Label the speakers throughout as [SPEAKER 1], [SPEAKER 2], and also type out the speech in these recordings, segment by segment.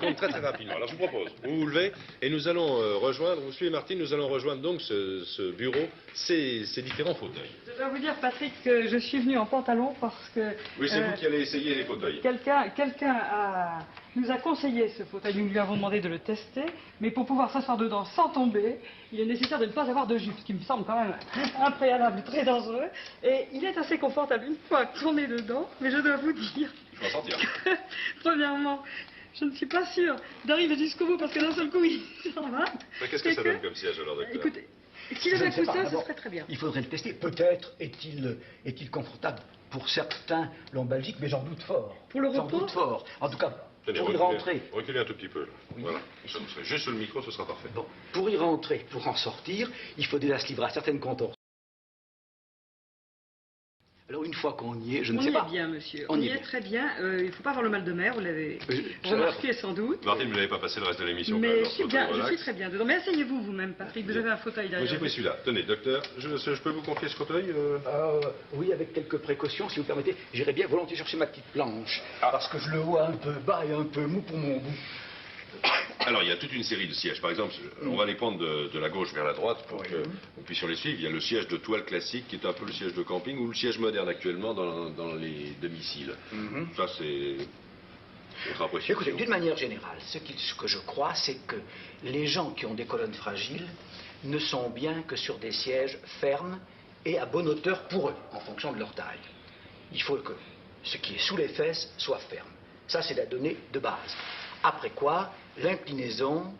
[SPEAKER 1] Donc très très rapidement. Alors je vous propose, vous vous levez et nous allons rejoindre, vous suivez Martine, nous allons rejoindre donc ce bureau, ces différents fauteuils.
[SPEAKER 2] Je dois vous dire, Patrick, que je suis venue en pantalon parce que...
[SPEAKER 1] Oui, c'est vous qui allez essayer les fauteuils.
[SPEAKER 2] Quelqu'un nous a conseillé ce fauteuil, nous lui avons demandé de le tester, mais pour pouvoir s'asseoir dedans sans tomber, il est nécessaire de ne pas avoir de jupe, ce qui me semble quand même un préalable très dangereux. Et il est assez confortable une fois qu'on est dedans, mais je dois vous dire...
[SPEAKER 1] Je vais en sortir.
[SPEAKER 2] Premièrement, je ne suis pas sûre d'arriver jusqu'au bout parce que d'un seul coup, il s'en va.
[SPEAKER 1] Qu'est-ce que ça donne comme siège alors, docteur?
[SPEAKER 2] Écoutez, s'il avait un coussin, ce serait très bien.
[SPEAKER 3] Il faudrait le tester. Peut-être est-il confortable pour certains lombalgiques, mais j'en doute fort.
[SPEAKER 2] Pour le
[SPEAKER 3] J'en
[SPEAKER 2] repos
[SPEAKER 3] doute fort. En tout cas,
[SPEAKER 1] Tenez,
[SPEAKER 3] pour y rentrer.
[SPEAKER 1] reculez un tout petit peu. Là.
[SPEAKER 3] Oui.
[SPEAKER 1] Voilà. Juste sur le micro, ce sera parfait.
[SPEAKER 3] Bon, pour y rentrer, pour en sortir, il faut déjà se livrer à certaines contorsions. Alors une fois qu'on y est, je ne sais pas.
[SPEAKER 2] On y est bien, monsieur. On y est très bien. Il ne faut pas avoir le mal de mer, vous l'avez remarqué sans doute.
[SPEAKER 1] Martine, vous n'avez pas passé le reste de l'émission.
[SPEAKER 2] Mais je suis très bien dedans. Mais asseyez-vous vous-même, Patrick. Vous avez un fauteuil derrière.
[SPEAKER 1] J'ai pris celui-là. Tenez, docteur, je peux vous confier ce fauteuil
[SPEAKER 3] Oui, avec quelques précautions, si vous permettez. J'irai bien volontiers chercher ma petite planche. Parce que je le vois un peu bas et un peu mou pour mon goût.
[SPEAKER 1] Alors, il y a toute une série de sièges. Par exemple, on va les prendre de la gauche vers la droite pour que nous puissions les suivre. Il y a le siège de toile classique qui est un peu le siège de camping ou le siège moderne actuellement dans les domiciles. Ça, c'est votre appréciation.
[SPEAKER 3] Écoutez, d'une manière générale, ce que je crois, c'est que les gens qui ont des colonnes fragiles ne sont bien que sur des sièges fermes et à bonne hauteur pour eux, en fonction de leur taille. Il faut que ce qui est sous les fesses soit ferme. Ça, c'est la donnée de base. Après quoi, l'inclinaison,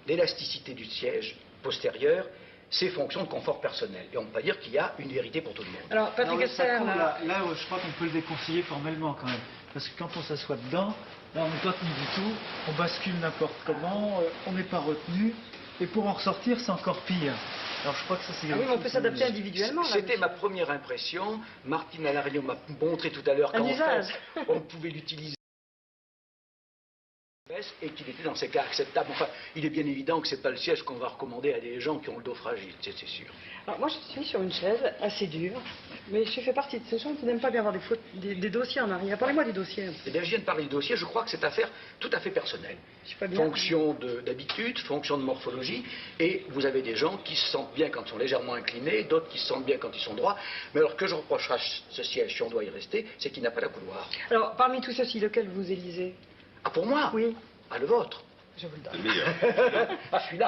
[SPEAKER 3] l'élasticité du siège postérieur, c'est fonction de confort personnel. Et on peut pas dire qu'il y a une vérité pour tout le monde.
[SPEAKER 2] Alors, Patrick Esser,
[SPEAKER 4] là, je crois qu'on peut le déconseiller formellement quand même. Parce que quand on s'assoit dedans, là, on n'est pas tenu du tout, on bascule n'importe comment, on n'est pas retenu. Et pour en ressortir, c'est encore pire. Alors je crois que ça c'est...
[SPEAKER 2] Ah oui, mais on peut s'adapter individuellement.
[SPEAKER 3] C'était ma première impression. Martine Alario m'a montré tout à l'heure qu'en fait, on pouvait l'utiliser. Et qu'il était dans ces cas acceptables. Enfin, il est bien évident que ce n'est pas le siège qu'on va recommander à des gens qui ont le dos fragile, c'est sûr.
[SPEAKER 2] Alors moi je suis sur une chaise assez dure, mais je fais partie de ces gens qui n'aiment pas bien avoir des dossiers en arrière. Parlez-moi des dossiers.
[SPEAKER 3] Eh bien, je viens de parler du dossier, je crois que c'est affaire tout à fait personnelle.
[SPEAKER 2] Je suis pas bien.
[SPEAKER 3] Fonction d'habitude, fonction de morphologie, et vous avez des gens qui se sentent bien quand ils sont légèrement inclinés, d'autres qui se sentent bien quand ils sont droits, mais alors que je reprocherai à ce siège, si on doit y rester, c'est qu'il n'a pas la couloir.
[SPEAKER 2] Alors, parmi tous ceux-ci, lequel vous élisez?
[SPEAKER 3] Ah, pour moi?
[SPEAKER 2] Oui.
[SPEAKER 3] Ah, le vôtre.
[SPEAKER 2] Je vous le donne.
[SPEAKER 1] C'est le meilleur.
[SPEAKER 3] Ah, celui-là.